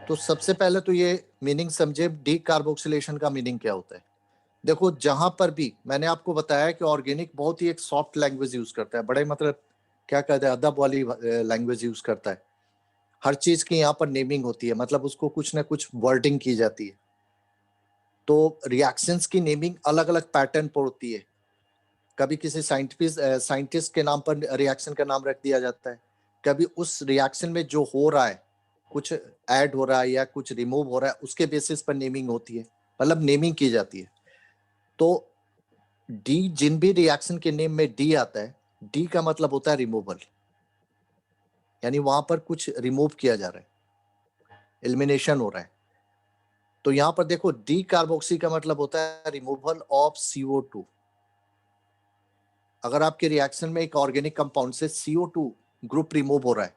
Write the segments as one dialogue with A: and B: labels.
A: तो सबसे पहले तो ये मीनिंग समझे, डी कार्बोक्सिलेशन का मीनिंग क्या होता है। देखो जहां पर भी मैंने आपको बताया कि ऑर्गेनिक बहुत ही एक सॉफ्ट लैंग्वेज यूज करता है, बड़े मतलब क्या कहते हैं, अदब वाली लैंग्वेज यूज करता है। हर चीज की यहाँ पर नेमिंग होती है, मतलब उसको कुछ ना कुछ वर्डिंग की जाती है। तो रिएक्शंस की नेमिंग अलग अलग पैटर्न पर होती है। कभी किसी साइंटिस्ट के नाम पर रिएक्शन का नाम रख दिया जाता है, कभी उस रिएक्शन में जो हो रहा है, कुछ ऐड हो रहा है या कुछ रिमूव हो रहा है, उसके बेसिस पर नेमिंग होती है, मतलब नेमिंग की जाती है। तो डी, जिन भी रिएक्शन के नेम में डी आता है, डी का मतलब होता है रिमूवल, यानी वहां पर कुछ रिमूव किया जा रहा है, एलिमिनेशन हो रहा है। तो यहां पर देखो डी कार्बोक्सी का मतलब होता है रिमूवल ऑफ CO2। अगर आपके रिएक्शन में एक ऑर्गेनिक कंपाउंड से CO2 ग्रुप रिमूव हो रहा है,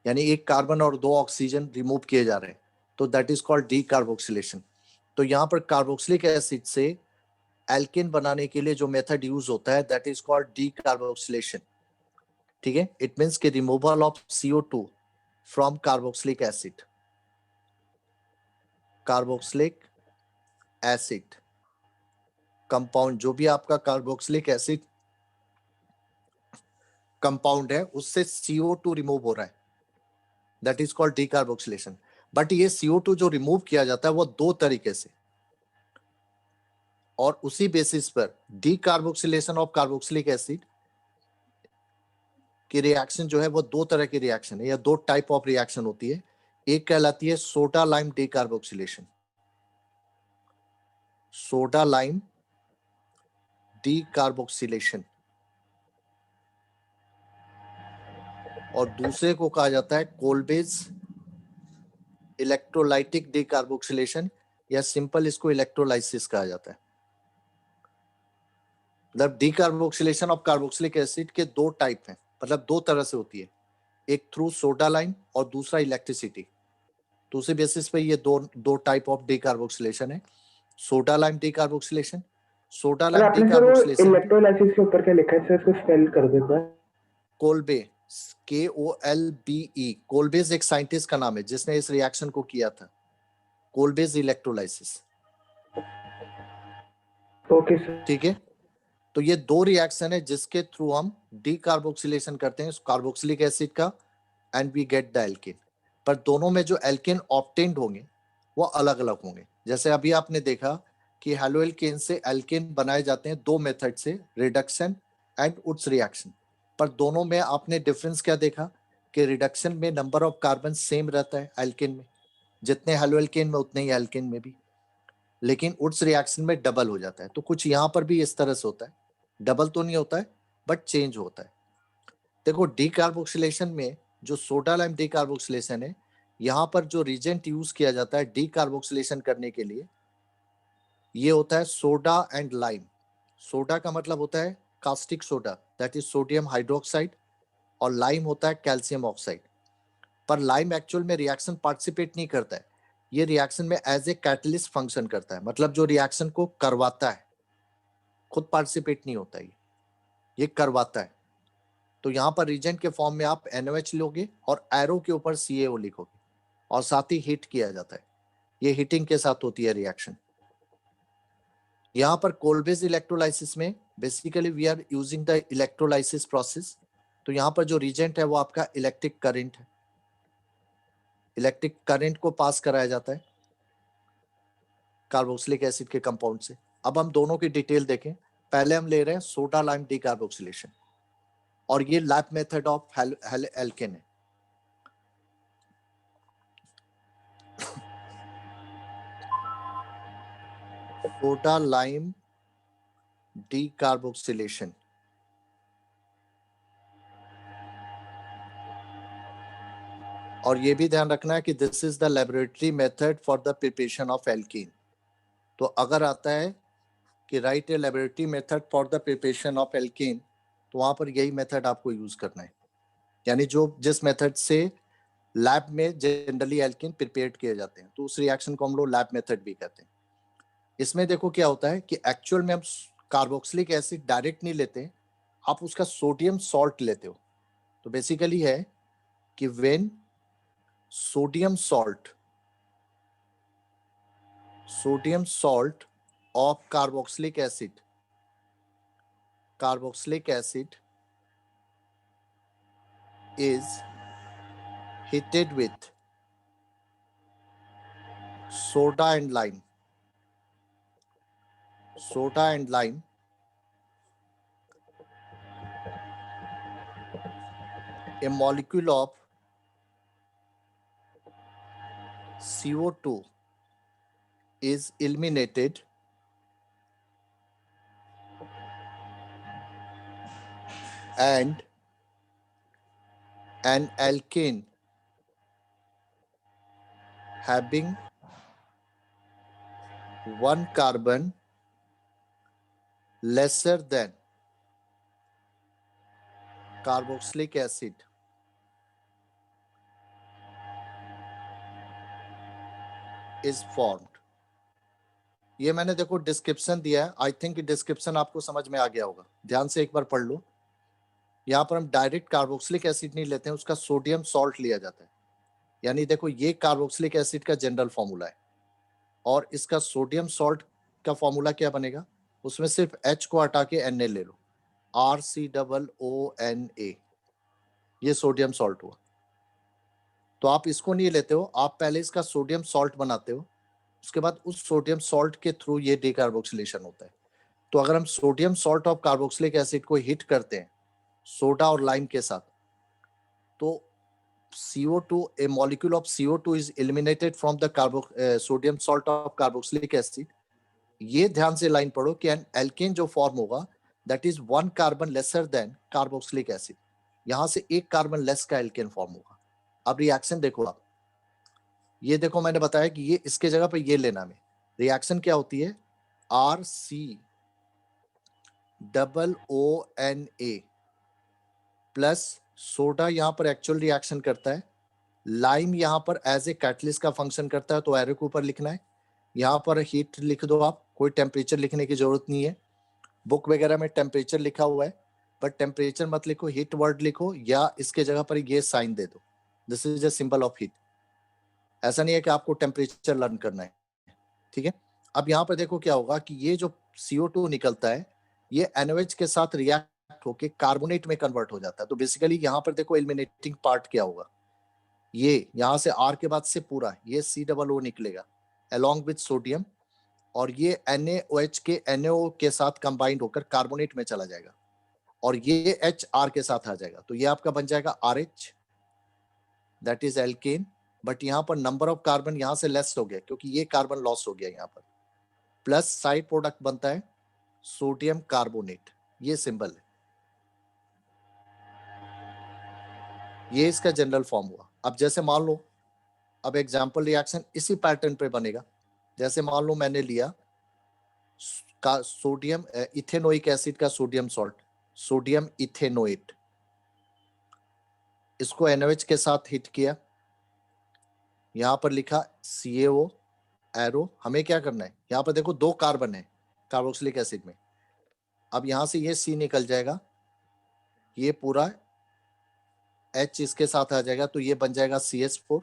A: यानी एक कार्बन और 2 ऑक्सीजन रिमूव किए जा रहे हैं, तो that is called D carboxylation. तो यहाँ पर कार्बोक्सिलिक एसिड से एल्केन बनाने के लिए जो मेथड यूज होता है that is called D carboxylation. ठीक है, इट मींस के removal of CO2 from carboxylic acid. Carboxylic acid compound, जो भी आपका कार्बोक्सिलिक एसिड कंपाउंड है उससे CO2 रिमूव हो रहा है, that is called D carboxylation. But ये CO2 जो रिमूव किया जाता है वो 2 तरीके से, और उसी बेसिस पर D carboxylation of carboxylic acid की रिएक्शन जो है वो 2 तरह की रिएक्शन है, या 2 टाइप ऑफ रिएक्शन होती है। एक कहलाती है soda lime D carboxylation, soda lime D carboxylation, और दूसरे को कहा जाता है कोलबेज इलेक्ट्रोलाइटिक डी कार्बोक्सिलेशन, या सिंपल इसको इलेक्ट्रोलाइसिस कहा जाता है। मतलब D carboxylation of carboxylic acid के 2 टाइप हैं, मतलब 2 तरह से होती है, एक थ्रू सोडा लाइम और दूसरा इलेक्ट्रिसिटी। तो उसी बेसिस पे ये दो टाइप ऑफ डी कार्बोक्सिलेशन है, soda lime D carboxylation. Soda
B: sir
A: lime D
B: आपने सर वो
A: कार्बोक्सिलेशन
B: इलेक्ट्रोलाइसिस के ऊपर क्या लिखा है सर, इसको स्पेल कर देता है।
A: कोल्बे, KOLBE, कोल्बेज एक साइंटिस्ट का नाम है जिसने इस रिएक्शन को किया था, कोल्बेज इलेक्ट्रोलाइसिस।
B: Okay sir.
A: ठीक है, तो ये 2 रिएक्शन है जिसके थ्रू हम डी कार्बोक्सिलेशन करते हैं कार्बोक्सिलिक एसिड का, and we get the alkane. पर दोनों में जो एल्केन ऑब्टेन्ड होंगे वो अलग अलग होंगे। जैसे अभी आपने देखा कि हेलोएल्केन से एल्केन बनाए जाते हैं 2 मेथड से, रिडक्शन एंड उड्स रिएक्शन। पर दोनों में आपने डिफरेंस क्या देखा कि रिडक्शन में नंबर ऑफ कार्बन सेम रहता है एल्केन में, जितने हेलोएल्केन में उतने ही एल्केन में भी, लेकिन उड्स रिएक्शन में डबल हो जाता है। तो कुछ यहाँ पर भी इस तरह से होता है, डबल तो नहीं होता है बट चेंज होता है। देखो डीकार्बोक्सिलेशन में जो सोडा लाइम डीकार्बोक्सिलेशन है, यहाँ पर जो रिजेंट यूज किया जाता है डीकार्बोक्सिलेशन करने के लिए, ये होता है सोडा एंड लाइम। सोडा का मतलब होता है caustic soda, that is sodium hydroxide, और लाइम होता है कैल्शियम ऑक्साइड। पर लाइम एक्चुअल में रिएक्शन पार्टिसिपेट नहीं करता है, ये रिएक्शन में एज ए कैटलिस्ट फंक्शन करता है, मतलब जो रिएक्शन को करवाता है, खुद पार्टिसिपेट नहीं होता है, ये करवाता है। तो यहाँ पर रिजेंट के फॉर्म में आप NOH लोगे और एरो के ऊपर CaO लिखोगे, और साथ ही हीट किया जाता है, ये हीटिंग के साथ होती है रिएक्शन। यहाँ पर कोल्बेज इलेक्ट्रोलाइसिस में basically we are using the electrolysis process. तो यहाँ पर जो रिजेंट है वो आपका इलेक्ट्रिक करंट है, इलेक्ट्रिक करंट को पास कराया जाता है कार्बोक्सिलिक एसिड के कंपाउंड से। अब हम दोनों की डिटेल देखें। पहले हम ले रहे हैं सोडा लाइम डीकार्बोक्सिलेशन, और ये लैब मेथड ऑफ एल्केन है। सोडा लाइम डीकार्बोक्सिलेशन, और ये भी ध्यान रखना है कि this is the laboratory method for the preparation of alkene. तो अगर आता है कि right a laboratory method for the preparation of alkene, तो वहां पर यही मेथड आपको यूज करना है, यानी जो जिस मेथड से लैब में जनरली एल्कीन प्रिपेयर किए जाते हैं, तो उस रिएक्शन को हम लोग लैब मेथड भी कहते हैं। इसमें देखो क्या होता है कि एक्चुअल में हम कार्बोक्सिलिक एसिड डायरेक्ट नहीं लेते, आप उसका सोडियम सॉल्ट लेते हो। तो बेसिकली है कि when sodium salt of carboxylic acid is heated with soda and lime, a molecule of CO2 is eliminated and an alkane having one carbon lesser than carboxylic acid is formed. ये मैंने देखो description दिया है, I think description आपको समझ में आ गया होगा, ध्यान से एक बार पढ़ लो। यहाँ पर हम डायरेक्ट कार्बोक्सिलिक एसिड नहीं लेते हैं, उसका सोडियम सॉल्ट लिया जाता है। यानी देखो ये कार्बोक्सिलिक एसिड का जनरल फॉर्मूला है और इसका सोडियम सॉल्ट का फॉर्मूला क्या बनेगा, उसमें सिर्फ H को हटा के Na ले लो, RCOONA, ये सोडियम सॉल्ट हुआ। तो आप इसको नहीं लेते हो, आप पहले इसका सोडियम सॉल्ट बनाते हो, उसके बाद उस सोडियम सॉल्ट के थ्रू ये डीकार्बोक्सिलेशन होता है। तो अगर हम sodium salt of carboxylic acid को हिट करते हैं सोडा और लाइम के साथ, तो CO2, a molecule of CO2 is eliminated from the sodium salt of carboxylic acid. ये ध्यान से लाइन पढ़ो कि एन एल्केन जो फॉर्म होगा that is 1 carbon lesser than carboxylic acid, यहां से एक कार्बन लेस का एल्केन फॉर्म होगा। अब रिएक्शन देखो आप, ये देखो मैंने बताया कि ये इसके जगह पे ये लेना में, रिएक्शन क्या होती है, RCOONA प्लस सोडा यहाँ पर एक्चुअल रिएक्शन करता है, लाइम यहाँ पर एज ए कैटलिस्ट का फंक्शन करता है, तो एरो के ऊपर लिखना है, यहाँ पर हीट लिख दो आप, कोई टेम्परेचर लिखने की जरूरत नहीं है, बुक वगैरह में टेम्परेचर लिखा हुआ है, बट टेम्परेचर मत लिखो, हीट वर्ड लिखो या इसके जगह पर ये साइन दे दो, this is a symbol of heat. ऐसा नहीं है कि आपको टेम्परेचर लर्न करना है, ठीक है। अब यहाँ पर देखो क्या होगा कि ये जो CO2 निकलता है ये NaOH के साथ रिएक्ट होके कार्बोनेट में कन्वर्ट हो जाता है। तो बेसिकली यहाँ पर देखो एलिमिनेटिंग पार्ट क्या होगा, ये यहाँ से R के बाद से पूरा ये COO निकलेगा अलॉन्ग विथ सोडियम, और ये NaOH के NaO के साथ कंबाइंड होकर कार्बोनेट में चला जाएगा और ये H R के साथ आ जाएगा। तो ये आपका बन जाएगा RH, that is alkane, but यहाँ पर नंबर ऑफ कार्बन यहाँ से लेस हो गया क्योंकि ये कार्बन लॉस हो गया यहाँ पर, प्लस साइड प्रोडक्ट बनता है सोडियम कार्बोनेट, ये सिंबल है, ये इसका जनरल फॉर्म हुआ। अब जैसे मान लो, अब एग्जांपल रिएक्शन इसी पैटर्न पे बनेगा, जैसे मान लो मैंने लिया का सोडियम इथेनोइक एसिड का सोडियम सॉल्ट, सोडियम इथेनोएट, इसको NaOH के साथ हिट किया, यहाँ पर लिखा CaO एरो। हमें क्या करना है, यहाँ पर देखो 2 कार्बन है कार्बोक्सिलिक एसिड में, अब यहाँ से ये C निकल जाएगा, ये पूरा H इसके साथ आ जाएगा, तो ये बन जाएगा CH4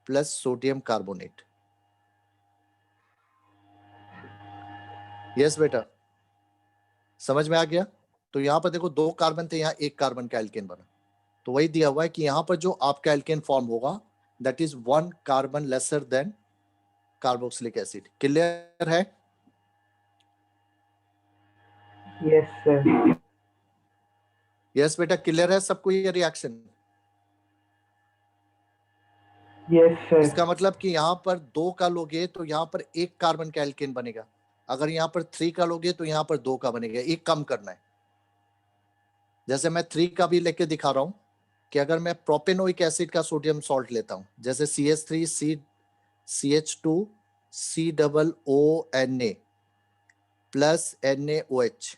A: plus sodium carbonate. Yes बेटा, समझ में आ गया। तो यहाँ पर देखो 2 कार्बन थे, यहाँ 1 कार्बन का एल्केन बना, तो वही दिया हुआ है कि यहाँ पर जो आपका एल्केन फॉर्म होगा that is 1 carbon lesser than carboxylic acid. Clear है?
B: Yes sir.
A: यस बेटा, क्लियर है सबको ये रिएक्शन?
B: Yes sir.
A: इसका मतलब कि यहाँ पर 2 का लोगे तो यहाँ पर 1 कार्बन का एल्केन बनेगा, अगर यहाँ पर 3 का लोगे तो यहाँ पर 2 का बनेगा, एक कम करना है। जैसे मैं 3 का भी लेके दिखा रहा हूं कि अगर मैं प्रोपेनोइक एसिड का सोडियम सॉल्ट लेता हूं, जैसे CH3 CH2 COONA plus NaOH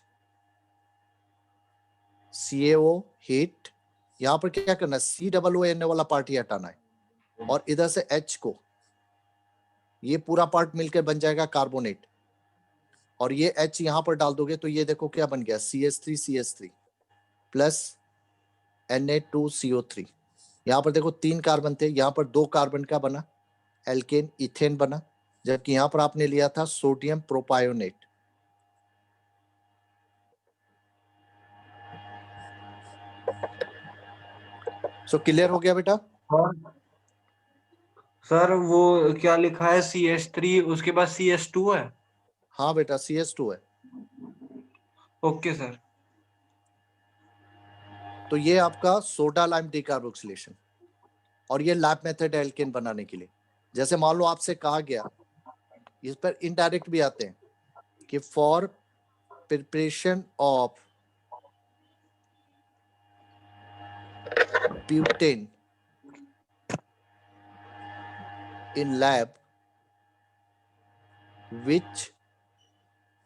A: CaO heat, यहाँ पर क्या करना है, COONA वाला पार्ट ही हटाना है और इधर से H को, ये पूरा पार्ट मिलकर बन जाएगा कार्बोनेट, और ये H यहाँ पर डाल दोगे तो ये देखो क्या बन गया, CH3 CH3 प्लस Na2CO3, यहाँ पर देखो 3 कार्बन थे, यहाँ पर 2 कार्बन का बना एल्केन, इथेन बना, जबकि यहाँ पर आपने लिया था सोडियम प्रोपायोनेट। सो क्लियर हो गया बेटा?
C: हाँ सर, वो क्या लिखा है CH3, उसके बाद CH2 है।
A: हाँ बेटा CH2 है।
C: Okay sir.
A: तो ये आपका सोडा लाइम डिकार्बोक्सिलेशन, और ये लैब मेथड है एल्केन बनाने के लिए। जैसे मान लो आपसे कहा गया, इस पर इनडायरेक्ट भी आते हैं कि for preparation of butane in lab which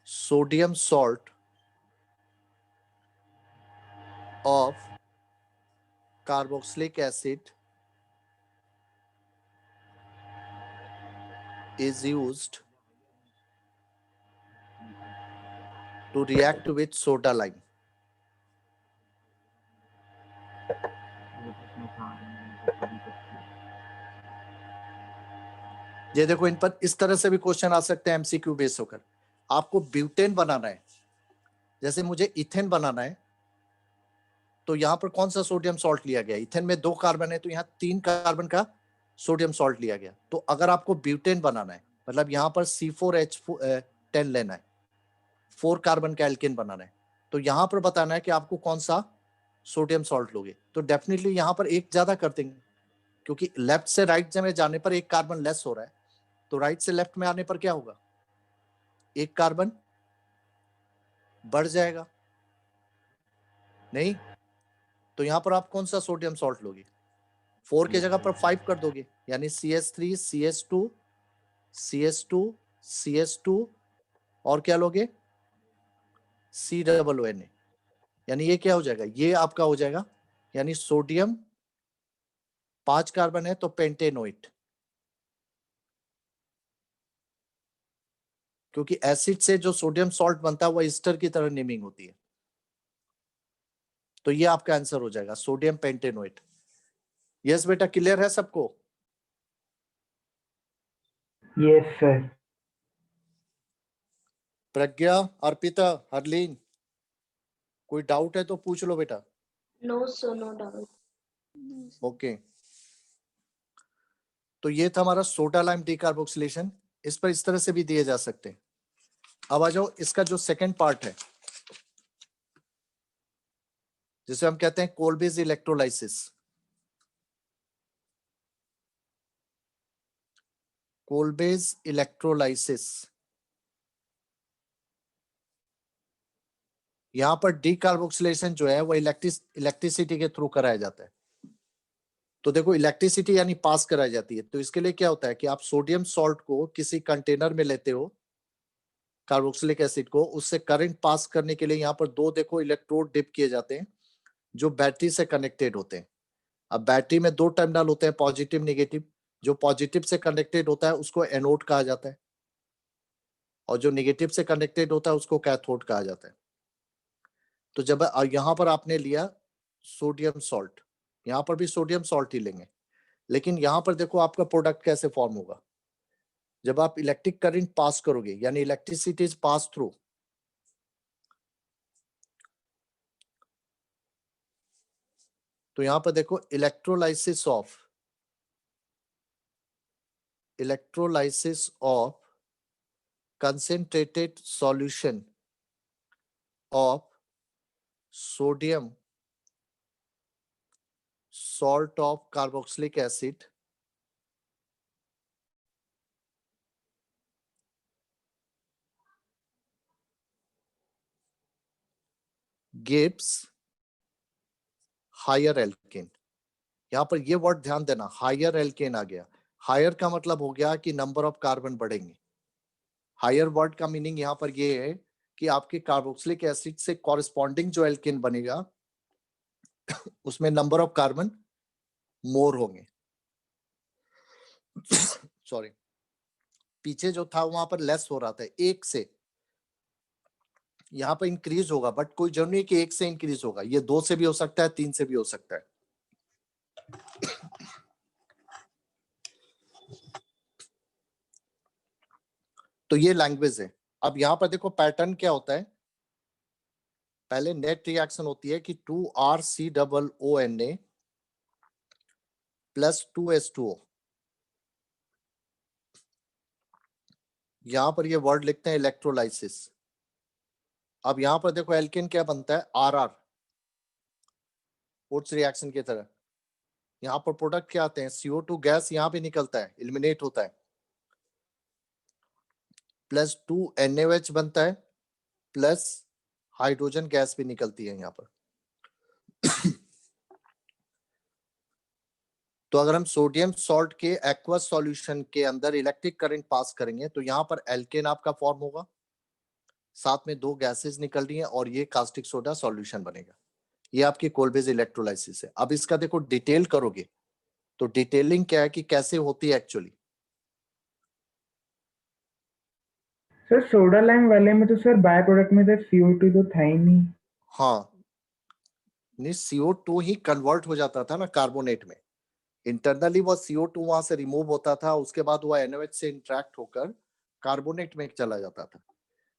A: sodium salt of carboxylic acid is used to react with soda lime. ये देखो, इन पर इस तरह से भी क्वेश्चन आ सकते हैं एमसीक्यू बेस होकर। आपको ब्यूटेन बनाना है, जैसे मुझे इथेन बनाना है, तो यहाँ पर कौन सा सोडियम सॉल्ट लिया गया? इथेन में 2 कार्बन है, तो यहाँ 3 कार्बन का सोडियम सॉल्ट लिया गया। तो अगर आपको ब्यूटेन बनाना है, मतलब यहाँ पर C4H10 लेना है, 4 कार्बन का एल्केन बनाना है, तो यहाँ पर बताना है कि आपको कौन सा सोडियम सॉल्ट लोगे। तो डेफिनेटली यहाँ पर एक ज्यादा कर देंगे, क्योंकि लेफ्ट से राइट में जाने पर एक कार्बन लेस हो रहा है, तो राइट से लेफ्ट में आने पर क्या होगा? एक कार्बन बढ़ जाएगा, नहीं? तो यहाँ पर आप कौन सा सोडियम सॉल्ट लोगे? 4 के जगह पर 5 कर दोगे, यानी CH3 CH2 CH2 CH2 और क्या लोगे? COONA, यानी ये क्या हो जाएगा? ये आपका हो जाएगा, यानी सोडियम 5 कार्बन है तो पेंटेनोइट, क्योंकि एसिड से जो सोडियम सॉल्ट बनता है वो ईस्टर की तरह नेमिंग होती है। तो ये आपका आंसर हो जाएगा, सोडियम पेंटेनोइट। यस बेटा, क्लियर है सबको?
B: Yes sir.
A: प्रज्ञा, अर्पिता, हरलीन, कोई डाउट है तो पूछ लो बेटा।
D: No sir, no doubt.
A: Okay, तो ये था हमारा सोडा लाइम डिकार्बोक्सिलेशन। इस पर इस तरह से भी दिए जा सकते हैं। अब आ जाओ, इसका जो सेकंड पार्ट है, जिसे हम कहते हैं कोलबेज इलेक्ट्रोलाइसिस। कोलबेज इलेक्ट्रोलाइसिस, यहां पर डिकार्बोक्सिलेशन जो है वो इलेक्ट्रिसिटी के थ्रू कराया जाता है। तो देखो, इलेक्ट्रिसिटी यानी पास कराई जाती है। तो इसके लिए क्या होता है कि आप सोडियम सॉल्ट को किसी कंटेनर में लेते हो, कार्बोक्सिलिक एसिड को, उससे करंट पास करने के लिए यहाँ पर 2 देखो इलेक्ट्रोड डिप किए जाते हैं, जो बैटरी से कनेक्टेड होते हैं। अब बैटरी में 2 टर्मिनल होते हैं, पॉजिटिव नेगेटिव। जो पॉजिटिव से कनेक्टेड होता है उसको एनोड कहा जाता है, और जो नेगेटिव से कनेक्टेड होता है उसको कैथोड कहा जाता है। तो जब यहाँ पर आपने लिया सोडियम सॉल्ट, यहाँ पर भी सोडियम सॉल्ट ही लेंगे, लेकिन यहाँ पर देखो आपका प्रोडक्ट कैसे फॉर्म होगा। जब आप इलेक्ट्रिक करंट पास करोगे, यानी इलेक्ट्रिसिटी इज पास थ्रू, तो यहाँ पर देखो electrolysis of concentrated solution of sodium salt of carboxylic acid gives higher alkane। यहाँ पर ये वर्ड ध्यान देना, हायर एल्केन आ गया। हायर का मतलब हो गया कि नंबर ऑफ कार्बन बढ़ेंगे। हायर वर्ड का मीनिंग यहाँ पर ये है कि आपके कार्बोक्सिलिक एसिड से कॉरेस्पॉन्डिंग जो एल्केन बनेगा उसमें नंबर ऑफ कार्बन मोर होंगे। सॉरी, पीछे जो था वहां पर लेस हो रहा था, 1 से, यहाँ पर इंक्रीज होगा, बट कोई जरूरी नहीं कि 1 से इंक्रीज होगा। ये 2 से भी हो सकता है, 3 से भी हो सकता है। तो ये लैंग्वेज है। अब यहाँ पर देखो पैटर्न क्या होता है, पहले नेट रिएक्शन होती है कि 2RCOONA प्लस 2H2O, यहां पर ये वर्ड लिखते हैं इलेक्ट्रोलाइसिस। अब यहां पर देखो एल्केन क्या बनता है, RR, वुड्स रिएक्शन की तरह। यहाँ पर प्रोडक्ट क्या आते हैं, CO2 गैस यहाँ पे निकलता है, एलिमिनेट होता है, प्लस 2NaOH बनता है, प्लस हाइड्रोजन गैस भी निकलती है यहाँ पर। तो अगर हम सोडियम सॉल्ट के एक्वस सॉल्यूशन के अंदर इलेक्ट्रिक करंट पास करेंगे तो यहाँ पर एल्केन आपका फॉर्म होगा, साथ में दो गैसेस निकल रही हैं और ये कास्टिक सोडा सॉल्यूशन बनेगा। ये आपकी कोलबेज इलेक्ट्रोलाइसिस है। अब इसका देखो डिटेल करोगे तो डिटेलिंग क्या है कि कैसे होती है एक्चुअली।
B: सर सोडा लाइम वाले में तो सर बाय प्रोडक्ट में तो CO2 तो था ही नहीं।
A: हाँ, नहीं CO2 ही कन्वर्ट हो जाता था ना कार्बोनेट में, इंटरनली वो CO2 वहां से रिमूव होता था, उसके बाद वो NaOH से इंटरेक्ट होकर कार्बोनेट में चला जाता था।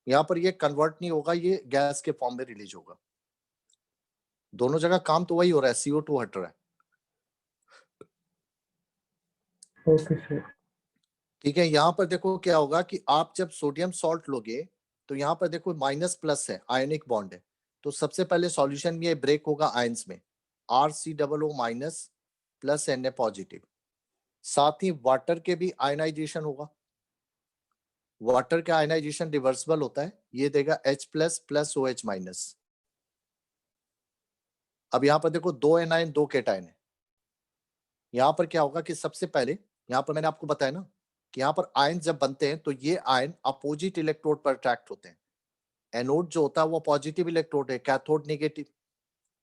A: यहाँ पर ये कन्वर्ट नहीं होगा, ये गैस के फॉर्म में रिलीज होगा। दोनों जगह काम तो वही हो रहा है, CO2 हट रहा है।
B: Okay sir.
A: ठीक है, यहाँ पर देखो क्या होगा कि आप जब सोडियम सॉल्ट लोगे तो यहाँ पर देखो माइनस प्लस है, आयनिक बॉन्ड है, तो सबसे पहले सॉल्यूशन में ये ब्रेक होगा आयंस में, RCOO minus plus Na positive. साथ ही वाटर के भी आयनाइजेशन होगा, वाटर का आयनाइजेशन रिवर्सिबल होता है, ये देगा H plus plus OH minus. अब यहाँ पर देखो दो एनाइन दो केटाइन है, यहाँ पर क्या होगा कि सबसे पहले यहाँ पर मैंने आपको बताया ना कि यहाँ पर आयन जब बनते हैं तो ये आयन अपोजिट इलेक्ट्रोड पर अट्रैक्ट होते हैं। एनोड जो होता है वो पॉजिटिव इलेक्ट्रोड है, कैथोड नेगेटिव,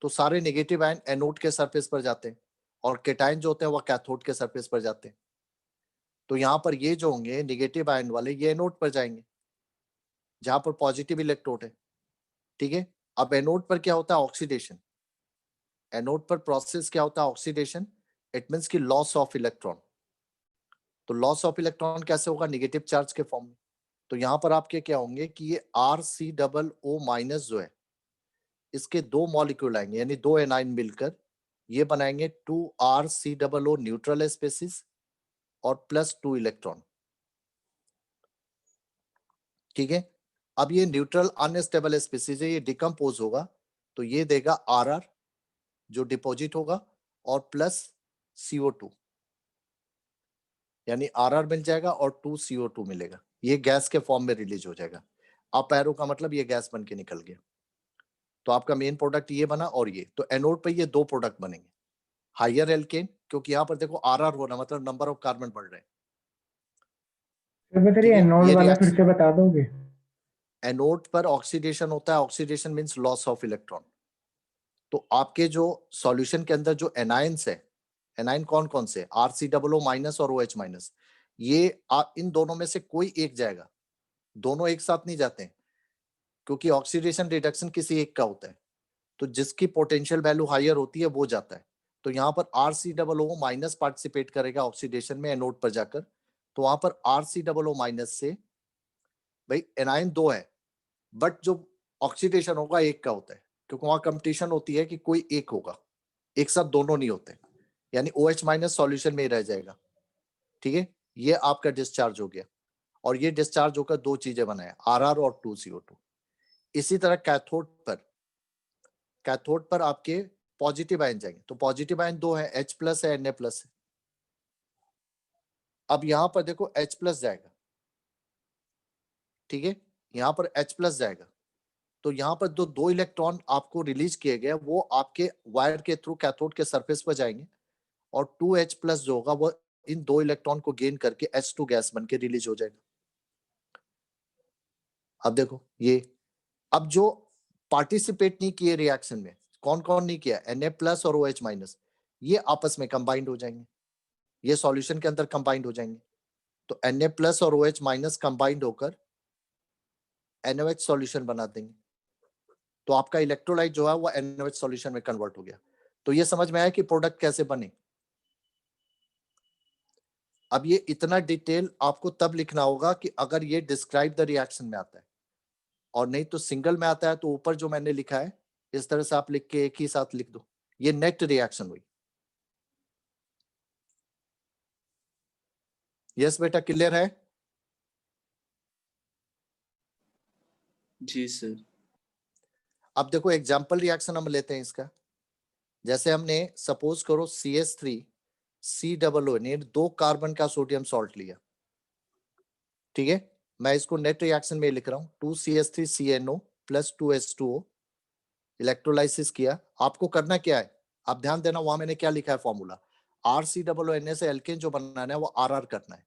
A: तो सारे नेगेटिव आयन एनोड के सरफेस पर जाते हैं और केटाइन जो होते हैं वो कैथोड के सरफेस पर जाते हैं। तो यहाँ पर ये जो होंगे नेगेटिव आयन वाले ये एनोड पर जाएंगे जहां पर पॉजिटिव इलेक्ट्रोड है। ठीक है, अब एनोड पर क्या होता है, ऑक्सीडेशन। एनोड पर प्रोसेस क्या होता है, ऑक्सीडेशन, इट मींस की लॉस ऑफ इलेक्ट्रॉन। तो लॉस ऑफ इलेक्ट्रॉन कैसे होगा, नेगेटिव चार्ज के फॉर्म में। तो यहाँ पर आपके क्या होंगे कि ये RCOO माइनस जो है इसके दो मॉलिक्यूल आएंगे, यानी दो एनाइन मिलकर ये बनाएंगे 2RCOO न्यूट्रल स्पेसिस और प्लस 2 इलेक्ट्रॉन। ठीक है, अब ये न्यूट्रल अनस्टेबल स्पेसिस है, ये डिकम्पोज होगा तो ये देगा RR जो डिपॉजिट होगा और प्लस CO2, यानी RR मिल जाएगा और 2CO2 मिलेगा, ये गैस के फॉर्म में रिलीज हो जाएगा। अप एरो का मतलब ये गैस बन के निकल गया। तो आपका मेन प्रोडक्ट ये बना और ये, तो एनोड पे ये दो प्रोडक्ट बनेंगे, हायर एल्केन, क्योंकि यहाँ पर देखो RR होना मतलब नंबर ऑफ कार्बन बढ़ रहे हैं।
B: सर सर
A: ठीक
B: ये
A: है,
B: एनोड
A: ये
B: वाला फिर
A: रिएक्शन
B: से बता दोगे।
A: एनोड पर ऑक्सीडेशन होता है, oxidation means loss of electron. तो आपके जो सॉल्यूशन के अंदर जो एनाइंस है, एनाइन कौन कौन से, RCOO माइनस और OH माइनस, ये इन दोनों में से कोई एक जाएगा, दोनों एक साथ नहीं जाते हैं क्योंकि ऑक्सीडेशन रिडक्शन किसी एक का होता है, तो जिसकी पोटेंशियल वैल्यू हायर होती है वो जाता है। तो यहाँ पर RCOO माइनस पार्टिसिपेट करेगा ऑक्सीडेशन में एनोड पर जाकर, तो वहां पर RCOO माइनस से भाई एनाइन दो है बट जो ऑक्सीडेशन होगा एक का होता है, क्योंकि वहां कंपटीशन होती है कि कोई एक होगा, एक साथ दोनों नहीं होते, यानी OH माइनस सॉल्यूशन में ही रह जाएगा। ठीक है, ये आपका डिस्चार्ज हो गया और ये डिस्चार्ज होकर दो चीजें बनाए, RR और 2CO2। इसी तरह कैथोड पर आपके पॉजिटिव आयन जाएंगे, तो पॉजिटिव आयन दो है, H प्लस है, Na प्लस है। अब यहां पर देखो H प्लस जाएगा, ठीक है, यहां पर H प्लस जाएगा, तो यहाँ पर जो दो इलेक्ट्रॉन आपको रिलीज किए गए वो आपके वायर के थ्रू कैथोड के सरफेस पर जाएंगे और 2H प्लस जो होगा वो इन दो इलेक्ट्रॉन को गेन करके H2 गैस बन के रिलीज हो जाएगा। अब देखो ये, अब जो पार्टिसिपेट नहीं किए रिएक्शन में, कौन कौन नहीं किया, Na प्लस और OH माइनस, ये आपस में कंबाइंड हो जाएंगे, ये सॉल्यूशन के अंदर कंबाइंड हो जाएंगे। तो Na प्लस और OH माइनस कंबाइंड होकर NaOH सॉल्यूशन बना देंगे, तो आपका इलेक्ट्रोलाइट जो है वो NaOH सॉल्यूशन में कन्वर्ट हो गया। तो ये समझ में आया कि प्रोडक्ट कैसे बने। अब ये इतना डिटेल आपको तब लिखना होगा कि अगर ये डिस्क्राइब द रिएक्शन में आता है, और नहीं तो सिंगल में आता है तो ऊपर जो मैंने लिखा है इस तरह से आप लिख के एक ही साथ लिख दो, ये नेट रिएक्शन हुई। यस बेटा, क्लियर है?
E: जी सर।
A: अब देखो एग्जाम्पल रिएक्शन हम लेते हैं इसका। जैसे हमने सपोज करो CH3COO ने 2 कार्बन का सोडियम सॉल्ट लिया, ठीक है, मैं इसको नेट रिएक्शन में लिख रहा हूं, 2CH3CNO प्लस 2H2O, इलेक्ट्रोलाइसिस किया। आपको करना क्या है, आप ध्यान देना, वहां मैंने क्या लिखा है फॉर्मूला, RCOO से एल्केन जो बनाना है वो RR करना है।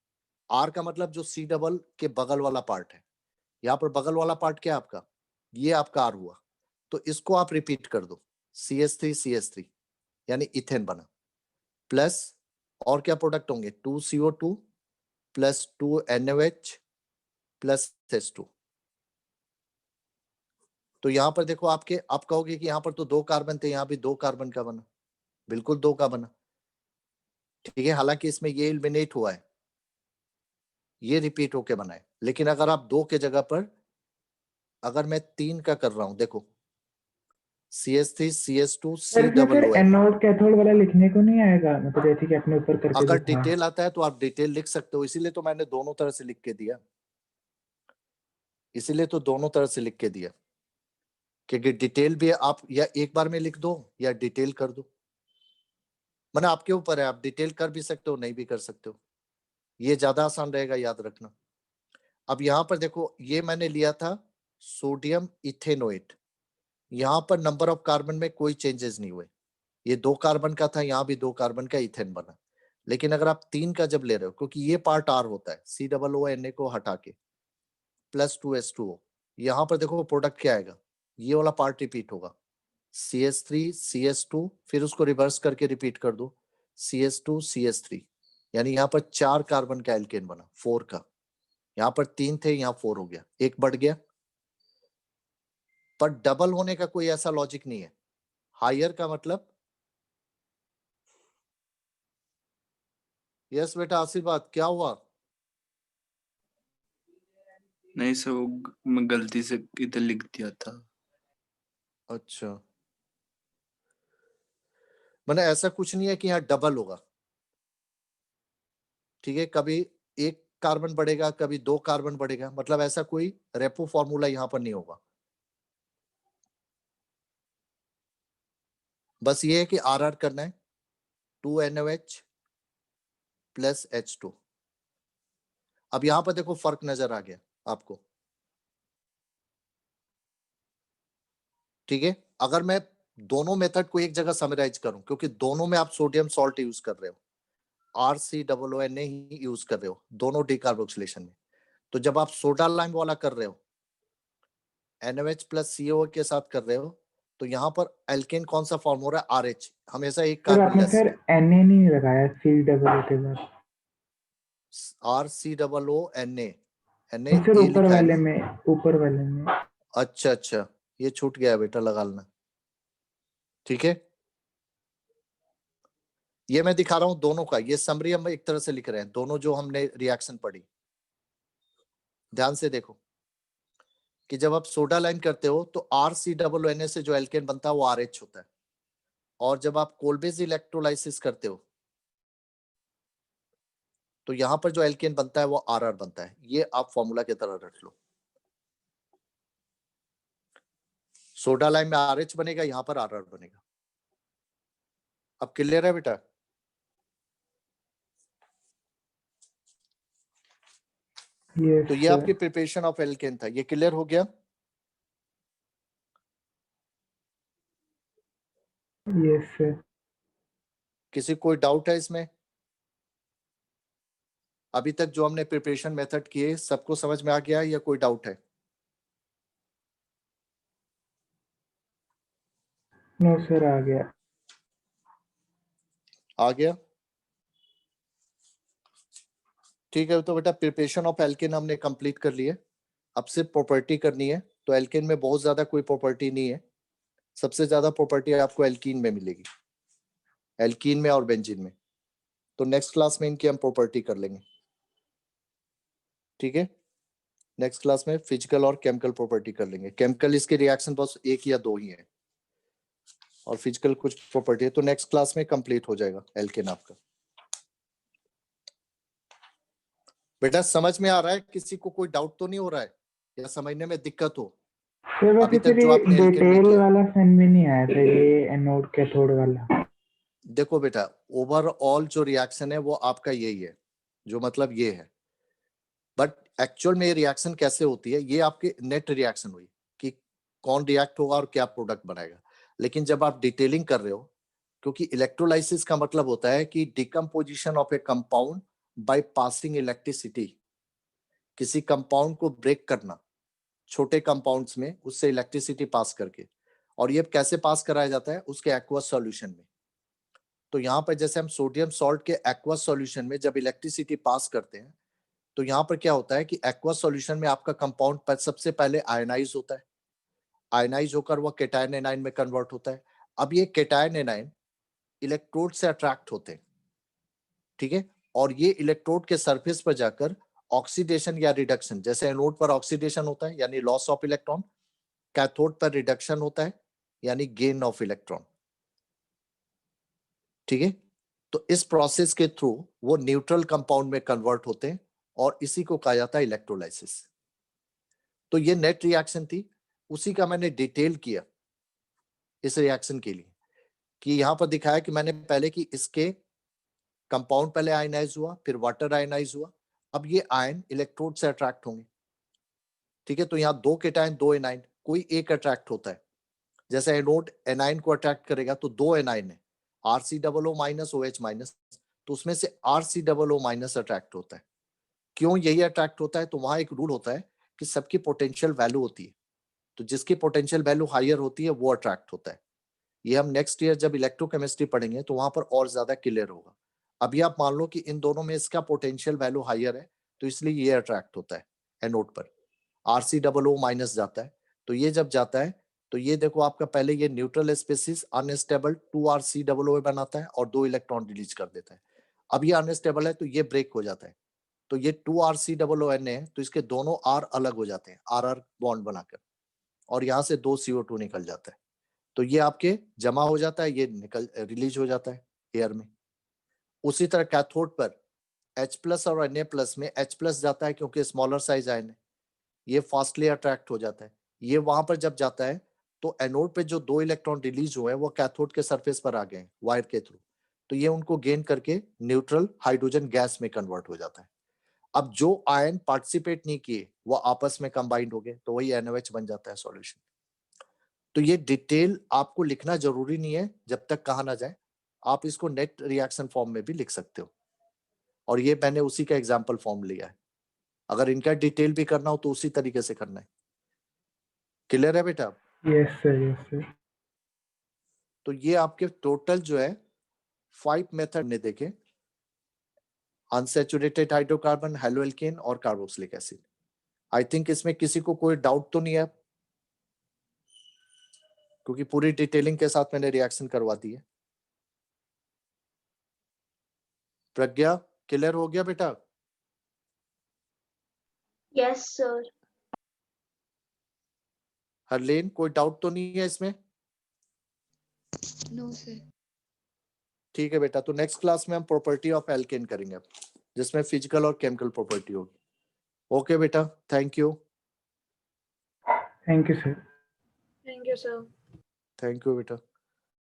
A: R का मतलब जो C डबल के बगल वाला पार्ट है, यहाँ पर बगल वाला पार्ट क्या है आपका, ये आपका R हुआ, तो इसको आप रिपीट कर दो, CH3CH3 यानी इथेन बना, प्लस और क्या प्रोडक्ट होंगे, 2CO2 plus 2NaOH plus H2। तो यहाँ पर देखो आपके, आप कहोगे कि यहाँ पर तो 2 कार्बन थे, यहाँ भी 2 कार्बन का बना, बिल्कुल 2 का बना, ठीक है, हालांकि इसमें ये एलिमिनेट हुआ है, ये रिपीट होके बना है। लेकिन अगर आप 2 के जगह पर अगर मैं 3 का कर रहा हूं, देखो CH3CH2
B: सर इसमें फिर
A: COO,
B: एनोड कैथोड वाला लिखने को नहीं आएगा, मतलब जैसे कि अपने ऊपर करके
A: अगर
B: दिखा।
A: डिटेल आता है तो आप डिटेल लिख सकते हो, इसीलिए तो मैंने दोनों तरह से लिख के दिया, इसीलिए तो दोनों तरह से लिख के दिया, क्योंकि डिटेल भी आप या एक बार में लिख दो या डिटेल कर दो, मैंने आपके ऊपर है, आप डिटेल कर भी सकते हो नहीं भी कर सकते हो, ये ज्यादा आसान रहेगा याद रखना। अब यहाँ पर देखो, ये मैंने लिया था सोडियम इथेनोएट, यहाँ पर नंबर ऑफ कार्बन में कोई चेंजेस नहीं हुए, ये 2 कार्बन का था, यहाँ भी 2 कार्बन का इथेन बना। लेकिन अगर आप 3 का जब ले रहे हो, क्योंकि ये पार्ट R होता है, COO को हटा के प्लस 2H2O, यहाँ पर देखो प्रोडक्ट क्या आएगा, ये वाला पार्ट रिपीट होगा, CH3CH2, फिर उसको रिवर्स करके रिपीट कर दो, CH2CH3, यानी यहाँ पर 4 कार्बन का एल्केन बना, 4 का, यहाँ पर 3 थे, यहाँ 4 हो गया, एक बढ़ गया। पर डबल होने का कोई ऐसा लॉजिक नहीं है, हायर का मतलब, यस बेटा आशीर्वाद, क्या हुआ?
E: नहीं सर, वो मैं गलती से इधर लिख दिया था।
A: अच्छा, मैंने ऐसा कुछ नहीं है कि यहाँ डबल होगा, ठीक है, कभी 1 कार्बन बढ़ेगा, कभी 2 कार्बन बढ़ेगा, मतलब ऐसा कोई रेपो फॉर्मूला यहाँ पर नहीं होगा, बस ये है कि RR करना है, 2NaOH प्लस H2। अब यहाँ पर देखो फर्क नजर आ गया आपको, ठीक है, अगर मैं दोनों मेथड को एक जगह समराइज करूं, क्योंकि दोनों में आप सोडियम सॉल्ट यूज कर रहे हो, RCOO ही यूज कर रहे हो दोनों डिकार्बोक्सिलेशन में, तो जब आप सोडा लाइम वाला कर रहे हो, NaOH प्लस CO के साथ कर रहे हो, तो यहाँ पर एल्केन कौन सा फॉर्म हो रहा है, RH, हमेशा एक
B: सर
A: कार्बन
B: आपने
A: लेस
B: फिर
A: है,
B: Na नहीं लगाया COO के बाद,
A: RCOO Na
B: और फिर
A: ए
B: ऊपर
A: लिखा है
B: वाले
A: ना,
B: में, ऊपर वाले में।
A: अच्छा अच्छा, ये छूट गया बेटा, लगा लेना, ठीक है, ये मैं दिखा रहा हूं दोनों का, ये समरी हम एक तरह से लिख रहे हैं, दोनों जो हमने रिएक्शन पढ़ी, ध्यान से देखो कि जब आप सोडा लाइम करते हो तो RCOO से जो एल्केन बनता है वो RH होता है, और जब आप कोलबेज इलेक्ट्रोलाइसिस करते हो तो यहाँ पर जो एल्केन बनता है वो RR बनता है, ये आप फॉर्मूला की तरह रख लो, सोडा लाइम में RH बनेगा, यहाँ पर RR बनेगा। अब क्लियर है बेटा? तो ये आपकी प्रिपरेशन ऑफ एल्केन था, ये क्लियर हो गया?
B: Yes sir.
A: किसी कोई डाउट है इसमें? अभी तक जो हमने प्रिपरेशन मेथड किए सबको समझ में आ गया या कोई डाउट है?
B: नो सर, आ गया।
A: आ गया, ठीक है, तो बेटा प्रिपरेशन ऑफ एल्केन हमने कंप्लीट कर लिए, अब सिर्फ प्रॉपर्टी करनी है। तो एल्केन में बहुत ज्यादा कोई प्रॉपर्टी नहीं है, सबसे ज्यादा प्रॉपर्टी आपको एल्कीन में मिलेगी, एल्कीन में और बेंजीन में। तो नेक्स्ट क्लास में इनकी हम प्रॉपर्टी कर लेंगे, ठीक है। नेक्स्ट क्लास में फिजिकल और केमिकल प्रॉपर्टी कर लेंगे। केमिकल इसके रिएक्शन बस एक या दो ही है और फिजिकल कुछ प्रॉपर्टी है, तो नेक्स्ट क्लास में कंप्लीट हो जाएगा एल्केन आपका। बेटा समझ में आ रहा है? किसी को कोई डाउट तो नहीं हो रहा है या समझने में दिक्कत हो?
B: सर
A: अभी
B: वैसे
A: तक
B: फिर
A: जो
B: ये
A: आपने एल्केन में
B: डिटेल
A: किया,
B: वाला सन में नहीं आया था, ये एनोड कैथोड वाला।
A: देखो बेटा ओवरऑल जो रिएक्शन है वो आपका यही है, जो मतलब ये है, बट एक्चुअल में ये रिएक्शन कैसे होती है, ये आपकी नेट रिएक्शन हुई कि कौन रिएक्ट होगा और क्या प्रोडक्ट बनाएगा। लेकिन जब आप डिटेलिंग कर रहे हो, क्योंकि इलेक्ट्रोलाइसिस का मतलब होता है कि decomposition of A compound by passing electricity, किसी कंपाउंड को ब्रेक करना छोटे कंपाउंड्स में, उससे इलेक्ट्रिसिटी पास करके। और ये कैसे पास कराया जाता है? उसके एक्वस सॉल्यूशन में। तो यहाँ पर जैसे हम सोडियम सॉल्ट के एक्वस सॉल्यूशन में जब इलेक्ट्रिसिटी पास करते हैं, तो यहाँ पर क्या होता है कि एक्वस सॉल्यूशन में आपका कंपाउंड पर सबसे पहले आयनाइज होता है, आयनाइज होकर वह केटायन एनायन में कन्वर्ट होता है। अब ये केटायन एनायन इलेक्ट्रोड से अट्रैक्ट होते हैं, ठीक है, और ये इलेक्ट्रोड के सरफेस पर जाकर ऑक्सीडेशन या रिडक्शन, जैसे एनोड पर ऑक्सीडेशन होता है यानी लॉस ऑफ इलेक्ट्रॉन, कैथोड पर रिडक्शन होता है यानी गेन ऑफ इलेक्ट्रॉन, ठीक है। तो इस प्रोसेस के थ्रू वो न्यूट्रल कंपाउंड में कन्वर्ट होते हैं और इसी को कहा जाता है इलेक्ट्रोलाइसिस। तो ये नेट रिएक्शन थी, उसी का मैंने डिटेल किया इस रिएक्शन के लिए, कि यहां पर दिखाया कि मैंने पहले कि इसके कंपाउंड पहले आयनाइज हुआ, फिर वाटर आयनाइज हुआ, अब ये आयन इलेक्ट्रोड से अट्रैक्ट होंगे, ठीक है। तो यहाँ दो केटायन दो एनाइन, कोई एक अट्रैक्ट होता है, जैसे एनोड एनाइन को अट्रैक्ट करेगा तो दो एनाइन है, RCOO माइनस OH माइनस, तो उसमें से RCOO माइनस अट्रैक्ट होता है। क्यों यही अट्रैक्ट होता है? तो वहां एक रूल होता है कि सबकी पोटेंशियल वैल्यू होती है, तो जिसकी पोटेंशियल वैल्यू हायर होती है वो अट्रैक्ट होता है। ये हम नेक्स्ट ईयर जब इलेक्ट्रोकेमिस्ट्री पढ़ेंगे तो वहां पर और ज्यादा क्लियर होगा। अभी आप मान लो कि इन दोनों में इसका पोटेंशियल वैल्यू हायर है, तो इसलिए ये अट्रैक्ट होता है एनोड पर, RCOO माइनस जाता है। तो ये जब जाता है तो ये देखो आपका पहले ये न्यूट्रल स्पेसिस अनस्टेबल 2RCOO बनाता है और 2 इलेक्ट्रॉन रिलीज कर देता है। अब ये अनस्टेबल है तो ये ब्रेक हो जाता है, तो ये 2RCOON है, तो इसके दोनों R अलग हो जाते हैं, RR बॉन्ड बनाकर, और यहाँ से 2 CO2 निकल जाता है। तो ये आपके जमा हो जाता है, ये निकल रिलीज हो जाता है एयर में। उसी तरह कैथोड पर H+ और Na+ में H+ जाता है क्योंकि स्मॉलर साइज आयन है, ये फास्टली अट्रैक्ट हो जाता है। ये वहां पर जब जाता है तो एनोड पे जो 2 इलेक्ट्रॉन रिलीज हुए हैं वो कैथोड के सरफेस पर आ गए हैं वायर के थ्रू, तो ये उनको गेन करके न्यूट्रल हाइड्रोजन गैस में कन्वर्ट हो जाता है। अब जो आयन पार्टिसिपेट नहीं किए वो आपस में कंबाइंड हो गए, तो वही NOH बन जाता है सॉल्यूशन। तो ये डिटेल आपको लिखना जरूरी नहीं है जब तक कहा ना जाए, आप इसको नेट रिएक्शन फॉर्म में भी लिख सकते हो, और ये मैंने उसी का एग्जाम्पल फॉर्म लिया है। अगर इनका डिटेल भी करना हो तो उसी तरीके से करना है। क्लियर है बेटा?
B: Yes sir, yes sir.
A: तो ये आपके टोटल जो है 5 मेथड ने देखे, अनसैचुरेटेड हाइड्रोकार्बन, हेलोएल्केन और कार्बोक्सिलिक एसिड। आई थिंक इसमें किसी को कोई डाउट तो नहीं है, क्योंकि पूरी डिटेलिंग के साथ मैंने रिएक्शन करवा दी है। प्रज्ञा क्लियर हो गया बेटा?
D: Yes, sir.
A: हरलेन कोई डाउट तो नहीं है इसमें?
F: No sir.
A: ठीक है बेटा, तो नेक्स्ट क्लास में हम प्रॉपर्टी ऑफ एल्केन करेंगे अब, जिसमें फिजिकल और केमिकल प्रॉपर्टी होगी। ओके बेटा, thank you.
B: Thank you sir.
D: Thank you, sir.
A: Thank you बेटा।